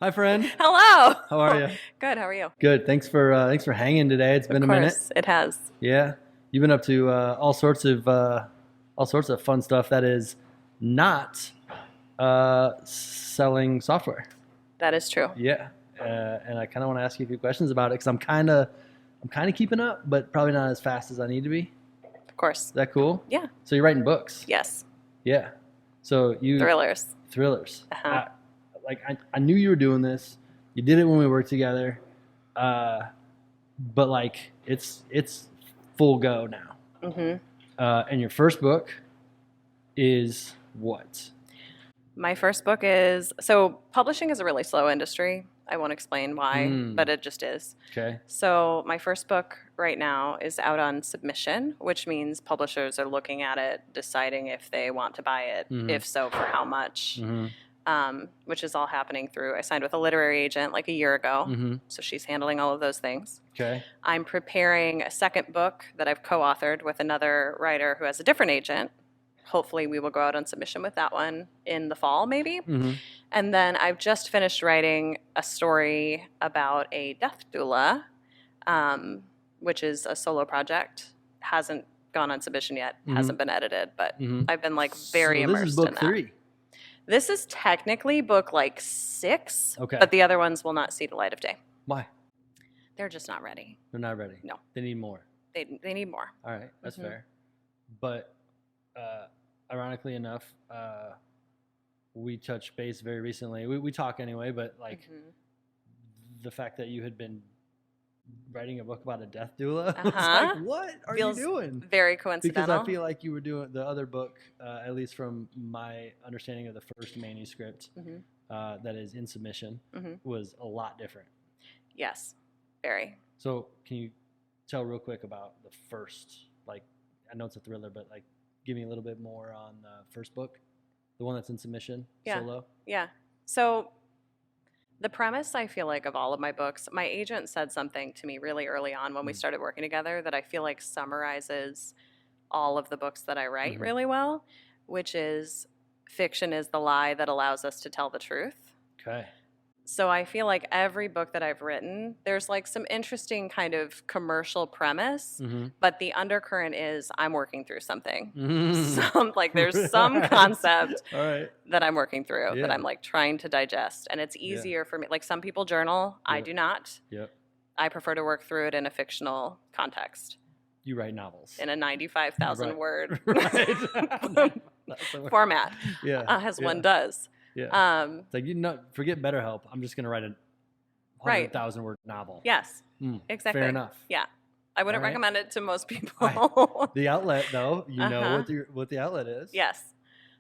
Hi, friend. Hello. How are you? Good. How are you? Good. Thanks for hanging today. It's been a minute. Of course, it has. Yeah, you've been up to all sorts of fun stuff that is not selling software. That is true. Yeah, and I kind of want to ask you a few questions about it because I'm kind of keeping up, but probably not as fast as I need to be. Of course. Is that cool? Yeah. So you're writing books? Yes. Yeah. So you Thrillers. Uh-huh. I knew you were doing this. You did it when we worked together, but like it's full go now. Mm-hmm. And your first book is what? My first book is, so publishing is a really slow industry. I won't explain why, but it just is. Okay. So my first book right now is out on submission, which means publishers are looking at it, deciding if they want to buy it, if so, for how much, which is all happening through, I signed with a literary agent like a year ago, so she's handling all of those things. Okay. I'm preparing a second book that I've co-authored with another writer who has a different agent. Hopefully we will go out on submission with that one in the fall, maybe. And then I've just finished writing a story about a death doula, which is a solo project. Hasn't gone on submission yet, hasn't been edited, but I've been like very immersed this is book in that. 3. This is technically book like 6, Okay. but the other ones will not see the light of day. Why? They're just not ready. They're not ready. No. They need more. They need more. All right, that's fair. But ironically enough, we touched base very recently. We talk anyway, but like the fact that you had been writing a book about a death doula, I was like, what are Feels you doing? Very coincidental. Because I feel like you were doing the other book, at least from my understanding of the first manuscript that is in submission, was a lot different. Yes, very. So can you tell real quick about the first, like, I know it's a thriller, but like give me a little bit more on the first book, the one that's in submission, solo? Yeah. So the premise, I feel like, of all of my books, my agent said something to me really early on when we started working together that I feel like summarizes all of the books that I write really well, which is fiction is the lie that allows us to tell the truth. Okay. So I feel like every book that I've written, there's like some interesting kind of commercial premise, but the undercurrent is I'm working through something. There's some concept that I'm working through that I'm like trying to digest. And it's easier for me. Like some people journal, I do not. I prefer to work through it in a fictional context. You write novels. In a 95,000 word Format. format, as one does. Yeah. It's like, forget BetterHelp. I'm just going to write a 100,000 word novel. Yes. Exactly. Fair enough. Yeah. I wouldn't recommend it to most people. The outlet, though, you know what the outlet is. Yes.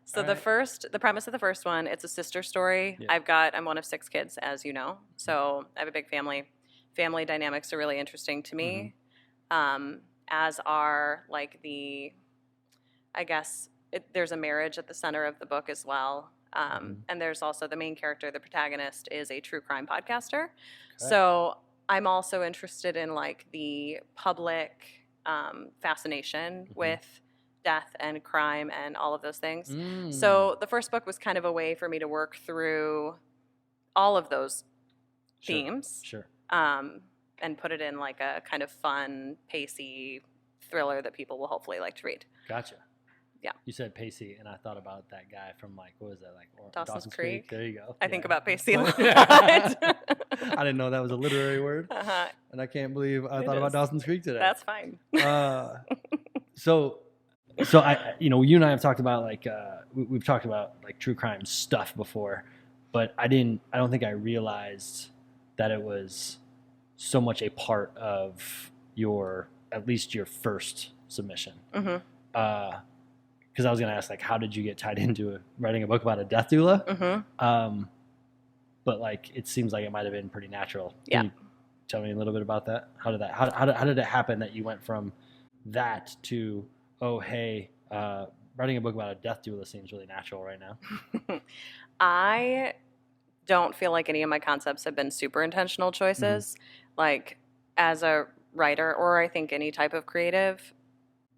So the premise of the first one, it's a sister story. Yeah. I'm one of 6 kids, as you know. So I have a big family. Family dynamics are really interesting to me, as are like there's a marriage at the center of the book as well. And there's also the main character, the protagonist, is a true crime podcaster. Okay. So I'm also interested in like the public fascination with death and crime and all of those things. So the first book was kind of a way for me to work through all of those themes. Sure. And put it in like a kind of fun, pacey thriller that people will hopefully like to read. Gotcha. Yeah. You said Pacey, and I thought about that guy from like, what was that, like Dawson's Creek? There you go. I think about Pacey a lot. I didn't know that was a literary word, and I can't believe I thought about Dawson's Creek today. That's fine. So you and I have talked about like we've talked about like true crime stuff before, but I don't think I realized that it was so much a part of at least your first submission. Because I was going to ask, like, how did you get tied into writing a book about a death doula? But like, it seems like it might have been pretty natural. Can you tell me a little bit about that? How did it happen that you went from that to, writing a book about a death doula seems really natural right now? I don't feel like any of my concepts have been super intentional choices. Like, as a writer, or I think any type of creative,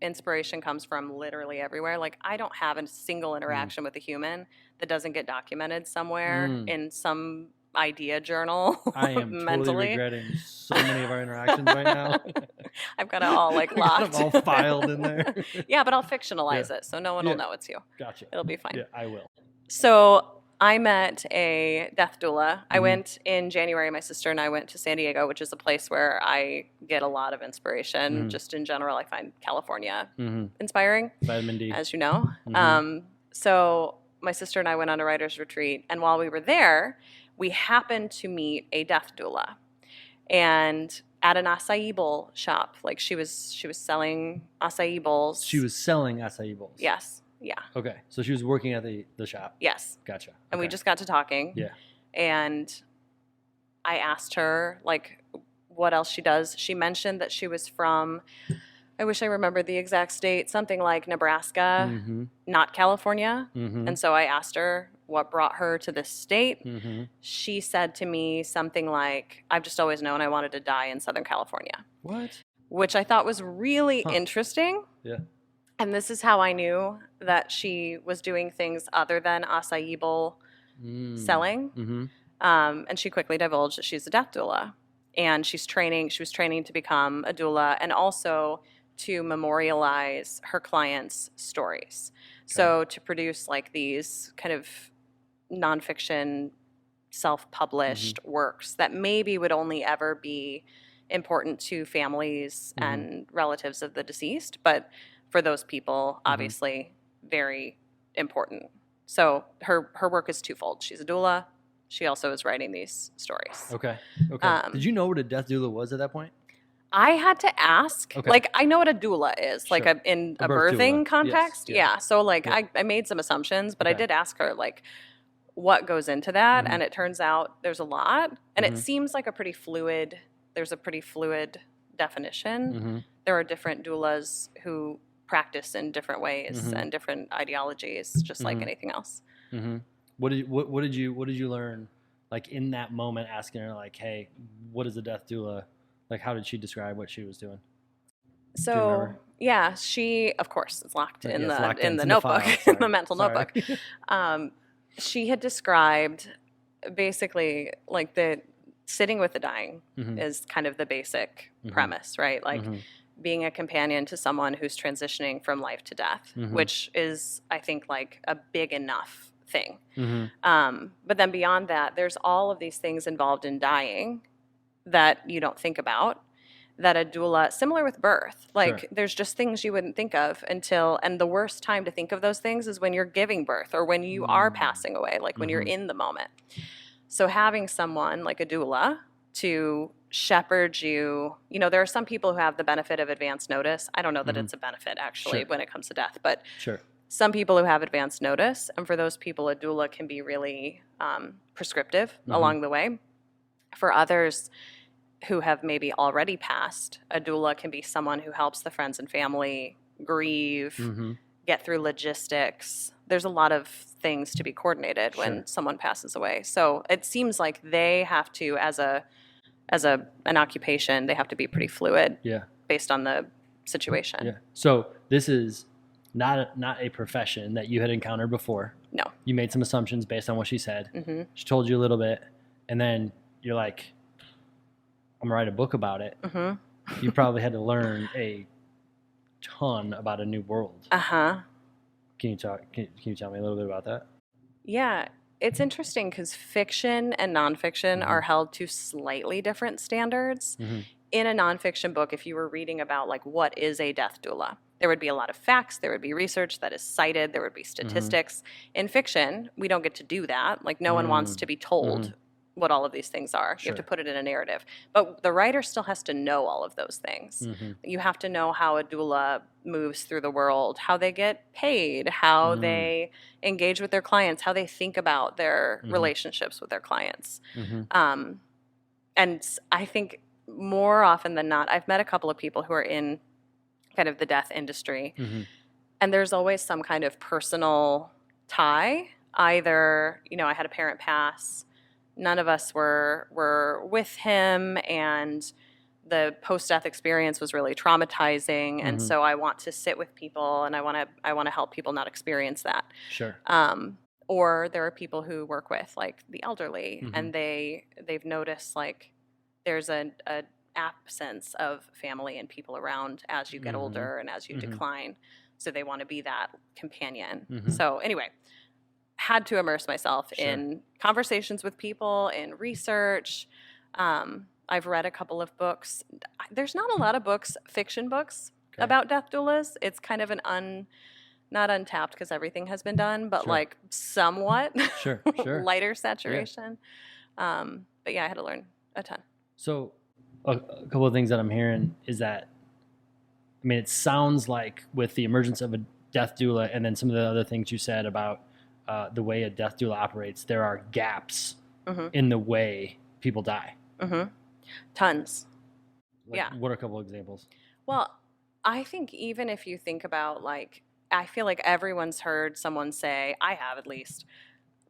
inspiration comes from literally everywhere. Like, I don't have a single interaction with a human that doesn't get documented somewhere in some idea journal I am mentally. totally regretting so many of our interactions right now. I've got it all like I got locked. them all filed in there. Yeah, but I'll fictionalize it so no one will know it's you. Gotcha. It'll be fine. Yeah, I will. So I met a death doula. I went in January. My sister and I went to San Diego, which is a place where I get a lot of inspiration. Just in general, I find California inspiring. Vitamin D. As you know. So my sister and I went on a writer's retreat. And while we were there, we happened to meet a death doula. And at an acai bowl shop. Like she was selling acai bowls. She was selling acai bowls. Yes. Yeah. Okay. So she was working at the shop. Yes. Gotcha. Okay. And we just got to talking. Yeah. And I asked her like what else she does. She mentioned that she was from, I wish I remembered the exact state, something like Nebraska, not California. And so I asked her what brought her to this state. She said to me something like, I've just always known I wanted to die in Southern California. What? Which I thought was really interesting. Yeah. And this is how I knew that she was doing things other than acai bowl selling. And she quickly divulged that she's a death doula. And she was training to become a doula and also to memorialize her clients' stories. Okay. So to produce like these kind of nonfiction, self-published works that maybe would only ever be important to families and relatives of the deceased, but for those people, obviously very important. So her work is twofold. She's a doula. She also is writing these stories. Okay. Did you know what a death doula was at that point? I had to ask. Okay. Like, I know what a doula is, like in a birthing doula. Context. Yes. Yeah. So, like, I made some assumptions, but I did ask her, like, what goes into that? And it turns out there's a lot. And it seems like there's a pretty fluid definition. There are different doulas who practice in different ways and different ideologies, just like anything else. What did you learn, like, in that moment, asking her, like, hey, what is a death doula? Like, how did she describe what she was doing? So, yeah, she, of course, is locked in the notebook, in the mental notebook. She had described basically, like, the sitting with the dying is kind of the basic premise, right? Like, being a companion to someone who's transitioning from life to death, which is, I think, like, a big enough thing. But then beyond that, there's all of these things involved in dying that you don't think about, that a doula, similar with birth, like there's just things you wouldn't think of until, and the worst time to think of those things is when you're giving birth or when you are passing away, like when you're in the moment. So having someone like a doula to shepherd you, there are some people who have the benefit of advance notice. I don't know that it's a benefit actually when it comes to death, but some people who have advance notice, and for those people, a doula can be really prescriptive along the way. For others who have maybe already passed, a doula can be someone who helps the friends and family grieve, get through logistics. There's a lot of things to be coordinated when someone passes away. So it seems like they have to, as an occupation, they have to be pretty fluid based on the situation. Yeah. So this is not a profession that you had encountered before. No. You made some assumptions based on what she said. She told you a little bit, and then you're like, I'm gonna write a book about it. You probably had to learn a ton about a new world. Can you tell me a little bit about that? Yeah, it's interesting because fiction and nonfiction are held to slightly different standards. In a nonfiction book, if you were reading about like what is a death doula, there would be a lot of facts, there would be research that is cited, there would be statistics. In fiction, we don't get to do that. Like no one wants to be told what all of these things are. You have to put it in a narrative. But the writer still has to know all of those things. You have to know how a doula moves through the world, how they get paid, how they engage with their clients, how they think about their relationships with their clients. And I think more often than not, I've met a couple of people who are in kind of the death industry, and there's always some kind of personal tie. Either, I had a parent pass, none of us were with him, and the post-death experience was really traumatizing, and so I want to sit with people, and I want to help people not experience that. Or there are people who work with like the elderly, Mhm. and they've noticed like there's a absence of family and people around as you get Mhm. older and as you Mhm. decline. So they want to be that companion. Mhm. So anyway, had to immerse myself Sure. in conversations with people, in research. I've read a couple of books. There's not a lot of books, fiction books, Okay. about death doulas. It's kind of an not untapped because everything has been done, but Sure. like somewhat Sure. Sure. lighter saturation. But yeah, I had to learn a ton. So a couple of things that I'm hearing is that, I mean, it sounds like with the emergence of a death doula and then some of the other things you said about the way a death doula operates, there are gaps Mm-hmm. in the way people die. Mm-hmm. Tons. Like, Yeah. what are a couple of examples? Well, I think even if you think about like, I feel like everyone's heard someone say, I have at least,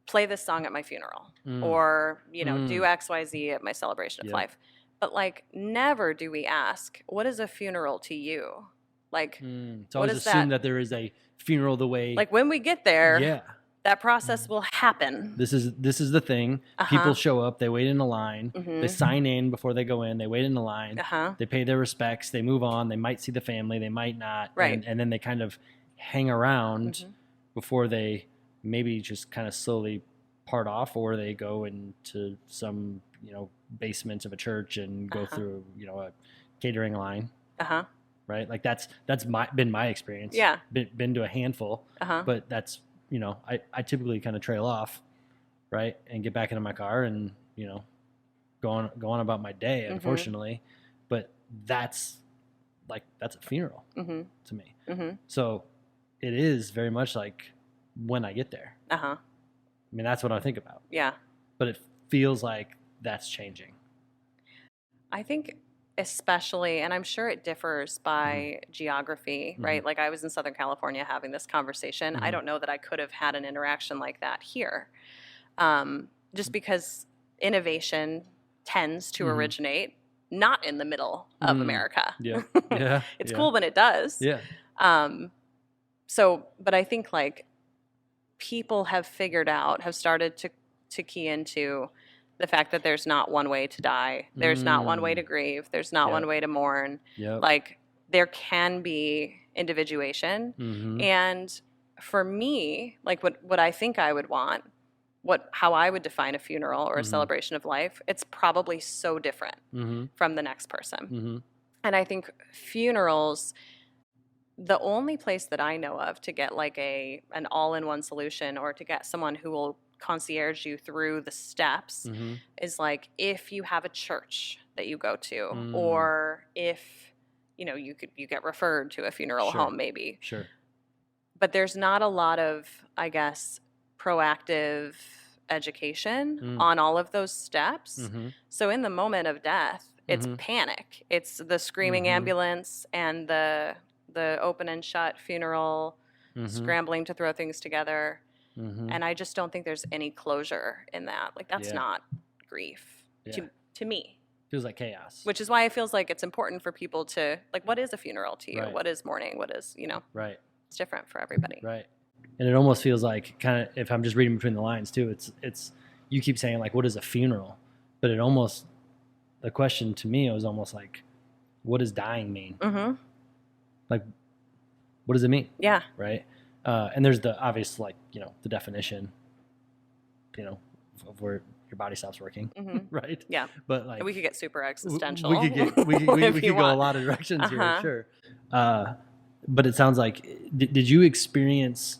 play this song at my funeral, or, do XYZ at my celebration of Yep. life. But like, never do we ask, what is a funeral to you? Like, It's what always is assumed that? that there is a funeral the way. Like when we get there, Yeah. that process will happen. This is the thing. People show up, they wait in a line, they sign in before they go in, they wait in the line, they pay their respects, they move on, they might see the family, they might not, Right. and then they kind of hang around before they maybe just kind of slowly part off, or they go into some basement of a church and go through a catering line. Right, like that's been my experience. Yeah. Been to a handful, but that's I typically kind of trail off, right, and get back into my car and go on about my day. Unfortunately, but that's a funeral to me. So it is very much like when I get there. I mean, that's what I think about. Yeah. But it feels like that's changing. I think especially, and I'm sure it differs by geography, right? Like I was in Southern California having this conversation. I don't know that I could have had an interaction like that here. Just because innovation tends to originate not in the middle of America. Yeah. Yeah. It's cool when it does. Yeah. But I think like people have started to key into the fact that there's not one way to die. There's not one way to grieve. There's not one way to mourn. Like there can be individuation. And for me, like what I think I would want, how I would define a funeral or a celebration of life, it's probably so different from the next person. And I think funerals, the only place that I know of to get like an all-in-one solution, or to get someone who will concierge you through the steps, is like if you have a church that you go to, or if you get referred to a funeral home maybe. Sure. But there's not a lot of, I guess, proactive education on all of those steps. So in the moment of death, it's panic. It's the screaming ambulance and the open and shut funeral, scrambling to throw things together. And I just don't think there's any closure in that. Like that's not grief to me. Feels like chaos. Which is why it feels like it's important for people to, like, what is a funeral to you? Right. What is mourning? What is, Right. It's different for everybody. Right. And it almost feels like, kind of, if I'm just reading between the lines too, it's you keep saying like, what is a funeral? But the question to me was almost like, what does dying mean? Like, what does it mean? Yeah. Right. And there's the obvious, like, the definition, of where your body stops working. Right. Yeah. But like, we could get super existential. We could go a lot of directions here, sure. But it sounds like, did you experience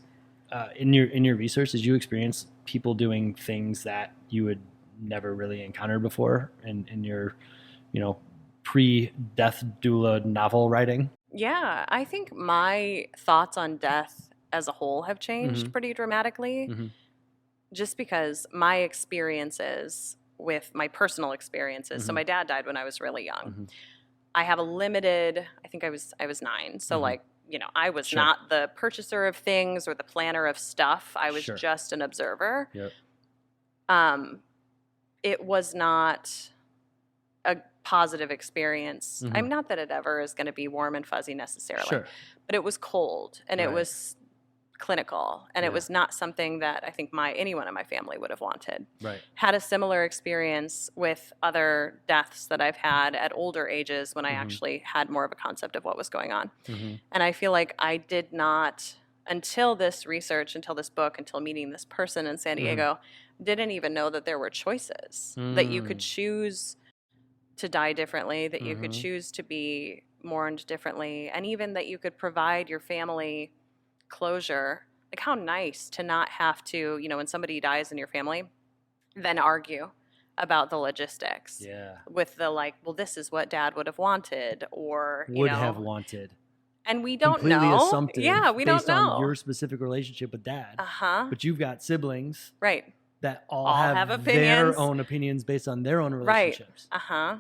in your research? Did you experience people doing things that you had never really encountered before in your, pre-death doula novel writing? Yeah, I think my thoughts on death as a whole have changed pretty dramatically. Just because my experiences with my personal experiences. So my dad died when I was really young. I have a limited, I think I was 9. So like, I was not the purchaser of things or the planner of stuff. I was just an observer. It was not a positive experience. I'm not that it ever is going to be warm and fuzzy necessarily, but it was cold and it was clinical, and it was not something that I think anyone in my family would have wanted. Right. Had a similar experience with other deaths that I've had at older ages when I actually had more of a concept of what was going on. And I feel like I did not, until this research, until this book, until meeting this person in San Diego, didn't even know that there were choices, that you could choose to die differently, that you could choose to be mourned differently, and even that you could provide your family closure. Like, how nice to not have to, when somebody dies in your family, then argue about the logistics. Yeah. With the well, this is what Dad would have wanted, or would have wanted. And we don't completely know. Assumptive. Yeah, we don't know. Based on your specific relationship with Dad. But you've got siblings. Right. That all have opinions. Their own opinions based on their own relationships. Right.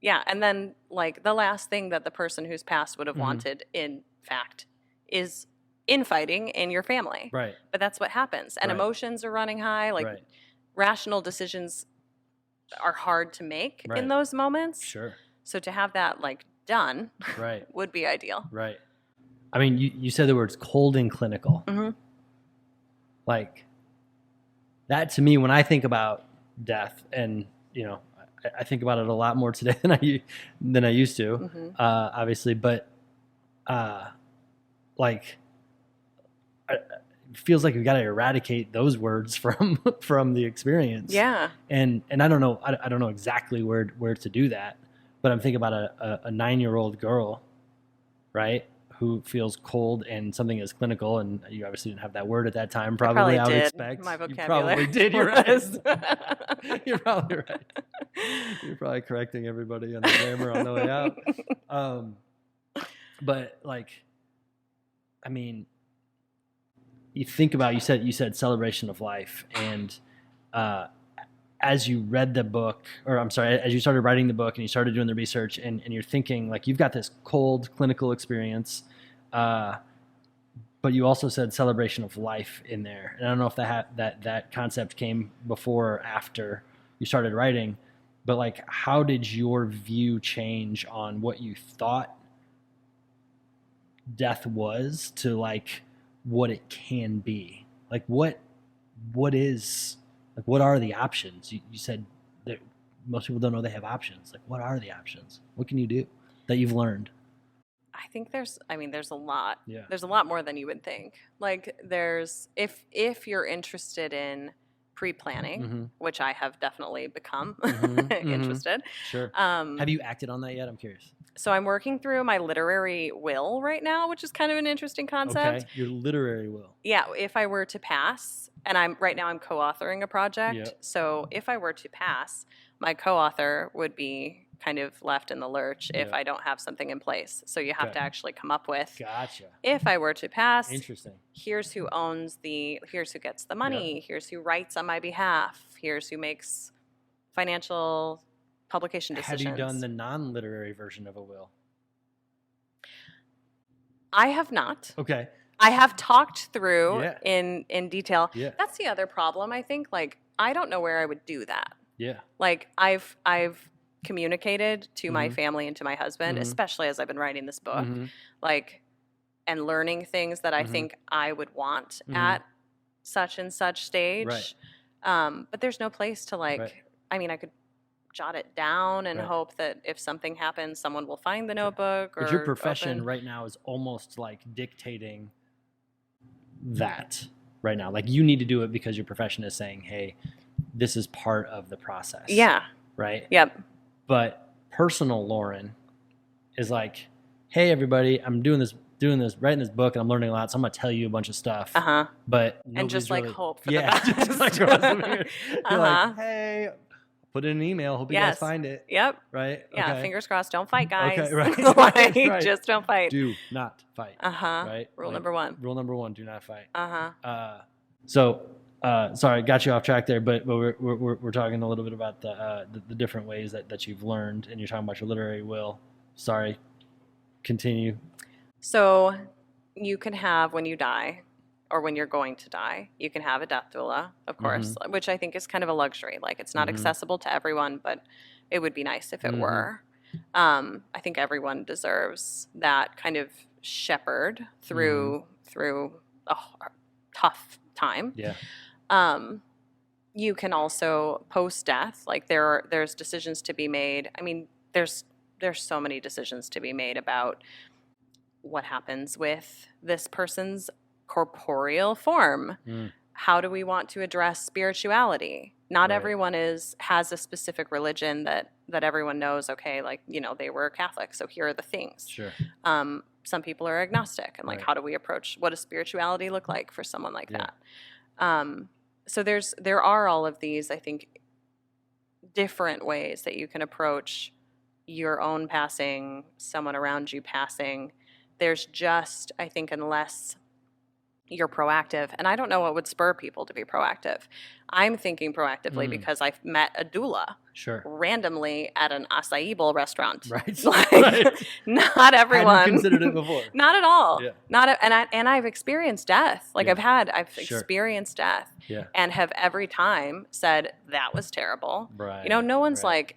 Yeah, and then the last thing that the person who's passed would have wanted, in fact, is infighting in your family. Right. But that's what happens. And emotions are running high. Rational decisions are hard to make in those moments. Sure. So to have that done would be ideal. Right. I mean, you said the words cold and clinical. That to me, when I think about death, and I think about it a lot more today than I used to, obviously, but it feels like we've got to eradicate those words from the experience. Yeah. And I don't know exactly where to do that, but I'm thinking about a 9-year-old girl, right, who feels cold and something is clinical, and you obviously didn't have that word at that time. Probably I would expect. My vocabulary. You probably did. You're right. You're probably right. You're probably correcting everybody on the grammar on the way out. But I mean, you think about, you said celebration of life, and as you read the book, or I'm sorry, as you started writing the book and you started doing the research, and you're thinking you've got this cold clinical experience, but you also said celebration of life in there, and I don't know if that concept came before or after you started writing, but how did your view change on what you thought death was to what it can be? What are the options? You said that most people don't know they have options. What are the options? What can you do that you've learned? I think there's a lot. Yeah. There's a lot more than you would think. There's, if you're interested in pre-planning, which I have definitely become interested. Sure. Have you acted on that yet? I'm curious. So I'm working through my literary will right now, which is kind of an interesting concept. Okay, your literary will. Yeah, if I were to pass, and I'm co-authoring a project. Yep. So if I were to pass, my co-author would be kind of left in the lurch if I don't have something in place. So you have to actually come up with. Gotcha. If I were to pass, interesting. Here's who here's who gets the money. Here's who writes on my behalf. Here's who makes financial publication decisions. Have you done the non-literary version of a will? I have not. Okay. I have talked through in detail. Yeah. That's the other problem, I think. I don't know where I would do that. Yeah. I've communicated to my family and to my husband, especially as I've been writing this book, and learning things that I think I would want at such and such stage. Right. But there's no place to I mean, I could jot it down and hope that if something happens, someone will find the notebook. But your profession right now is almost dictating that right now. You need to do it because your profession is saying, hey, this is part of the process. Yeah. Right? Yep. But personal Lauren is hey, everybody, I'm doing this, writing this book, and I'm learning a lot, so I'm going to tell you a bunch of stuff. But and just really, hope for the best. Just you're hey, put it in an email, hope you guys find it. Yep. Right? Yeah, okay. Fingers crossed, don't fight, guys. Okay, right. Right. Just don't fight. Do not fight. Right? Rule number one. Rule number one, do not fight. So, sorry, got you off track there, but we're talking a little bit about the different ways that you've learned, and you're talking about your literary will. Sorry, continue. So you can have, when you die, or when you're going to die, you can have a death doula, of course, which I think is kind of a luxury. It's not accessible to everyone, but it would be nice if it were. I think everyone deserves that kind of shepherd through a tough time. Yeah. You can also post-death, like there's decisions to be made. I mean, there's so many decisions to be made about what happens with this person's corporeal form. How do we want to address spirituality? Not everyone has a specific religion that everyone knows, okay, like, you know, they were Catholic, so here are the things. Sure. Some people are agnostic, and like, how do we approach, what does spirituality look like for someone like that? So there are all of these, I think, different ways that you can approach your own passing, someone around you passing. There's just, I think, unless you're proactive, and I don't know what would spur people to be proactive. I'm thinking proactively because I've met a doula randomly at an acai bowl restaurant. Right. Like, not everyone. Hadn't considered it before. Not at all. Yeah. And I've experienced death. Like I've experienced death. Yeah. And have every time said that was terrible. Right. You know, no one's like,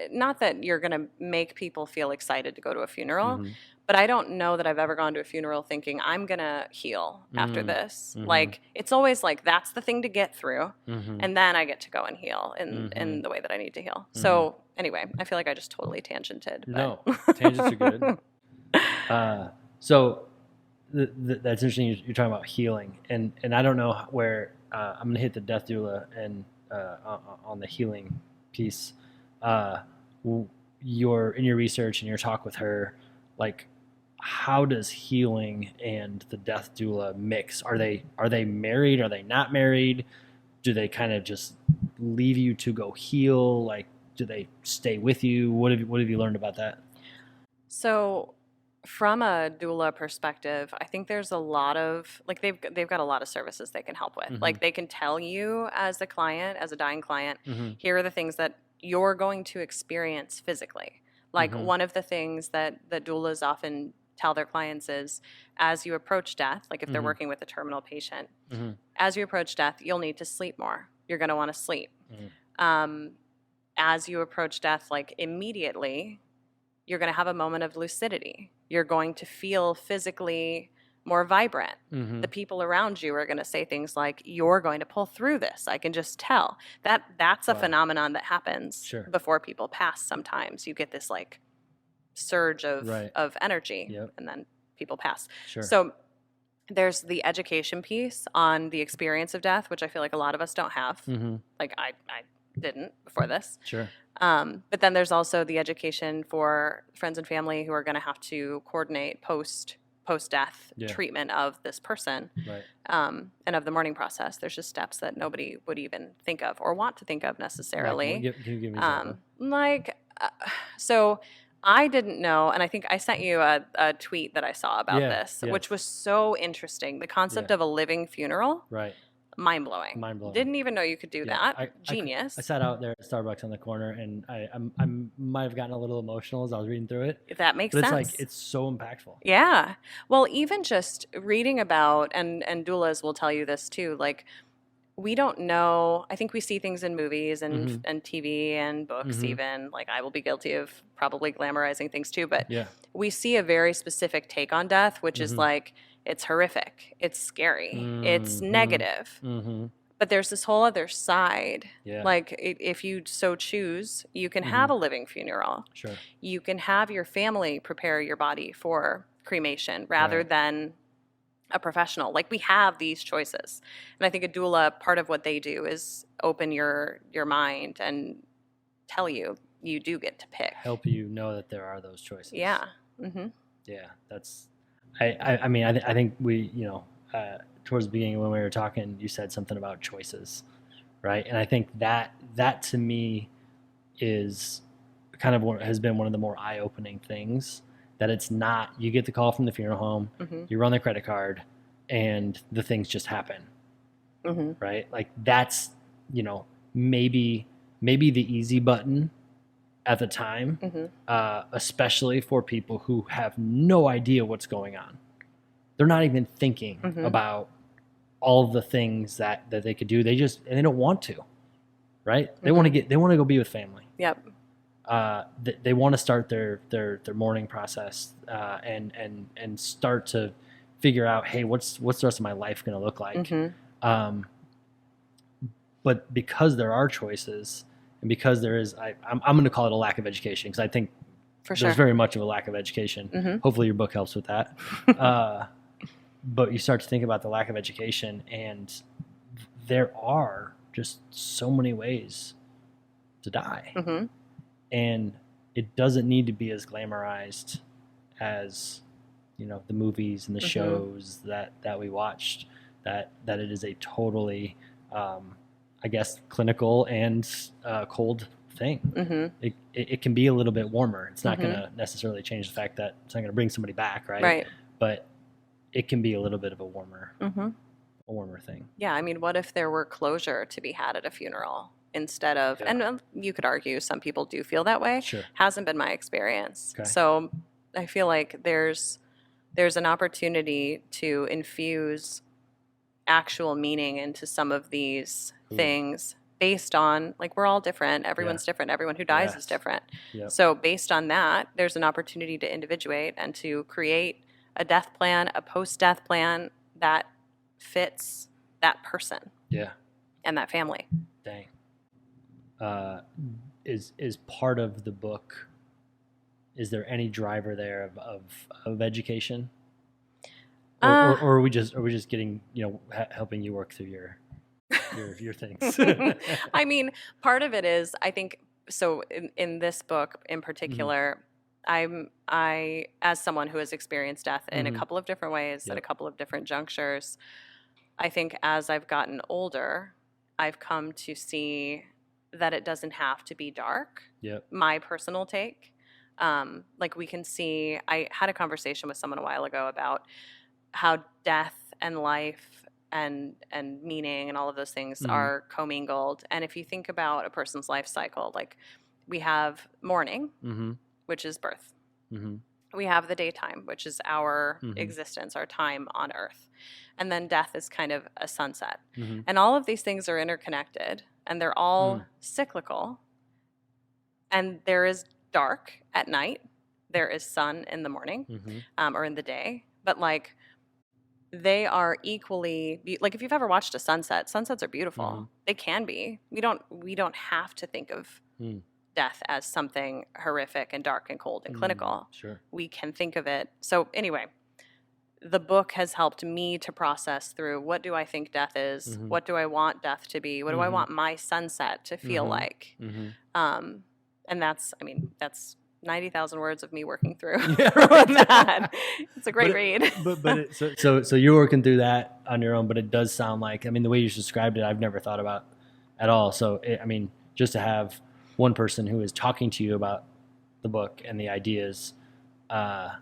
not that you're going to make people feel excited to go to a funeral, but I don't know that I've ever gone to a funeral thinking I'm going to heal after this. Like, it's always like, that's the thing to get through. And then I get to go and heal in the way that I need to heal. So anyway, I feel like I just totally tangented. But. No, tangents are good. So that's interesting. You're talking about healing, and I don't know where I'm going to hit the death doula and on the healing piece. In your research and your talk with her, like, how does healing and the death doula mix? Are they married? Are they not married? Do they kind of just leave you to go heal? Like, do they stay with you? What have you learned about that? So, from a doula perspective, I think there's a lot of, like, they've got a lot of services they can help with. Like, they can tell you as a client, as a dying client, here are the things that you're going to experience physically. Like, one of the things that doulas often tell their clients is, as you approach death, like if they're working with a terminal patient, as you approach death, you'll need to sleep more. You're going to want to sleep. As you approach death, like, immediately, you're going to have a moment of lucidity. You're going to feel physically more vibrant. The people around you are going to say things like, you're going to pull through this. I can just tell. That's a phenomenon that happens before people pass sometimes. You get this, like, surge of energy, and then people pass. So there's the education piece on the experience of death, which I feel like a lot of us don't have. Like, I didn't before this. But then there's also the education for friends and family who are going to have to coordinate post-death treatment of this person, and of the mourning process. There's just steps that nobody would even think of or want to think of necessarily. Can you give me an example? So I didn't know, and I think I sent you a tweet that I saw about this, which was so interesting. The concept of a living funeral. Mind-blowing. Didn't even know you could do that. Genius. I sat out there at Starbucks on the corner, and I might have gotten a little emotional as I was reading through it. That makes sense. It's like, it's so impactful. Yeah. Well, even just reading about, and doulas will tell you this too, like, we don't know. I think we see things in movies and TV and books even. Like, I will be guilty of probably glamorizing things too, but we see a very specific take on death, which is like, it's horrific, it's scary, it's negative. But there's this whole other side. Like, if you so choose, you can have a living funeral. You can have your family prepare your body for cremation rather than a professional. Like, we have these choices. And I think a doula, part of what they do is open your mind and tell you do get to pick. Help you know that there are those choices. Yeah. Yeah, that's... I mean, I think we, towards the beginning when we were talking, you said something about choices, right? And I think that to me is kind of what has been one of the more eye-opening things, that it's not, you get the call from the funeral home, you run the credit card, and the things just happen, right? Like, that's, maybe the easy button at the time, especially for people who have no idea what's going on. They're not even thinking about all the things that they could do. They don't want to, right? They want to go be with family. Yep. They want to start their mourning process, and start to figure out, hey, what's the rest of my life going to look like? Mm-hmm. But because there are choices, and because there is, I'm going to call it a lack of education, because I think there's very much of a lack of education. Mm-hmm. Hopefully your book helps with that. But you start to think about the lack of education, and there are just so many ways to die. Mm-hmm. And it doesn't need to be as glamorized as, the movies and the shows that we watched, that it is a totally, I guess, clinical and cold thing. Mm-hmm. It can be a little bit warmer. It's not going to necessarily change the fact that it's not going to bring somebody back, right? Right. But it can be a little bit of a warmer thing. Yeah, I mean, what if there were closure to be had at a funeral instead of, and you could argue some people do feel that way. Sure. Hasn't been my experience. Okay. So I feel like there's an opportunity to infuse actual meaning into some of these things based on, like, we're all different. Everyone's different. Everyone who dies is different. Yep. So based on that, there's an opportunity to individuate and to create a death plan, a post-death plan that fits that person. Yeah. And that family. Dang. Is part of the book, is there any driver there of education? Or are we just getting, helping you work through your things? I mean, part of it is, I think, so in this book in particular, I, as someone who has experienced death in a couple of different ways at a couple of different junctures, I think as I've gotten older, I've come to see that it doesn't have to be dark. Yep. My personal take. Like, we can see, I had a conversation with someone a while ago about how death and life and meaning and all of those things are commingled. And if you think about a person's life cycle, like, we have morning, which is birth. We have the daytime, which is our existence, our time on earth. And then death is kind of a sunset. And all of these things are interconnected, and they're all cyclical. And there is dark at night. There is sun in the morning, or in the day. But, like, they are equally, like, if you've ever watched a sunset, sunsets are beautiful. They can be. We don't have to think of death as something horrific and dark and cold and clinical. Sure. We can think of it. So anyway, the book has helped me to process through, what do I think death is? What do I want death to be? What do I want my sunset to feel like? And that's 90,000 words of me working through that. It's a great read. So you're working through that on your own, but it does sound like, the way you described it, I've never thought about at all. So, just to have one person who is talking to you about the book and the ideas, I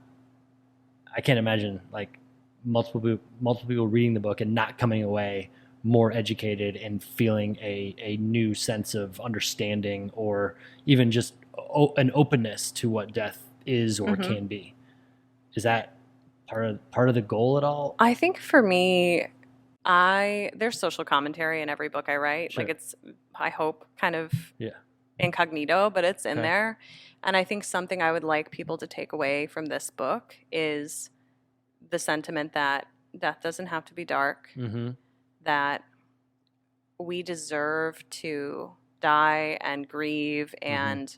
can't imagine, like, multiple people reading the book and not coming away more educated and feeling a new sense of understanding, or even just an openness to what death is or can be. Is that part of the goal at all? I think for me, there's social commentary in every book I write. Sure. Like, it's, I hope, kind of incognito, but it's in there. And I think something I would like people to take away from this book is the sentiment that death doesn't have to be dark, that we deserve to die and grieve and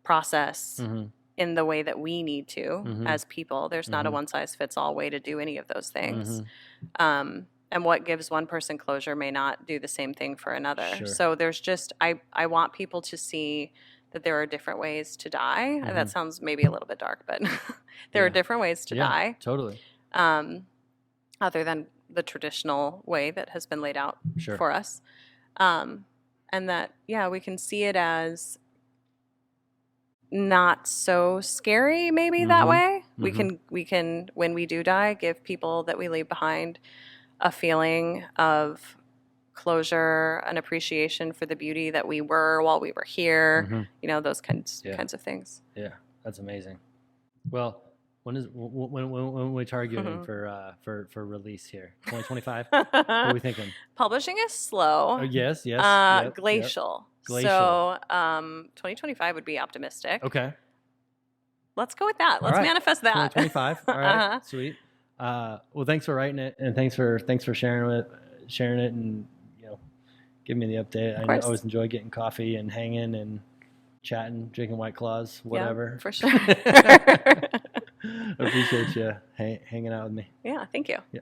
process in the way that we need to as people. There's not a one-size-fits-all way to do any of those things. And what gives one person closure may not do the same thing for another. Sure. So there's just, I want people to see that there are different ways to die. That sounds maybe a little bit dark, but there are different ways to die. Totally. Other than the traditional way that has been laid out for us. And that, we can see it as not so scary, maybe that way. We can, when we do die, give people that we leave behind a feeling of closure, an appreciation for the beauty that we were while we were here, those kinds of things. Yeah, that's amazing. Well, when are we targeting for release here? 2025? What are we thinking? Publishing is slow. Yes. Glacial. So 2025 would be optimistic. Okay. Let's go with that. Let's manifest that. 2025. All right. Sweet. Well, thanks for writing it, and thanks for sharing it, and giving me the update. I always enjoy getting coffee and hanging and chatting, drinking White Claws, whatever. Yeah, for sure. Appreciate you hanging out with me. Yeah, thank you. Yeah.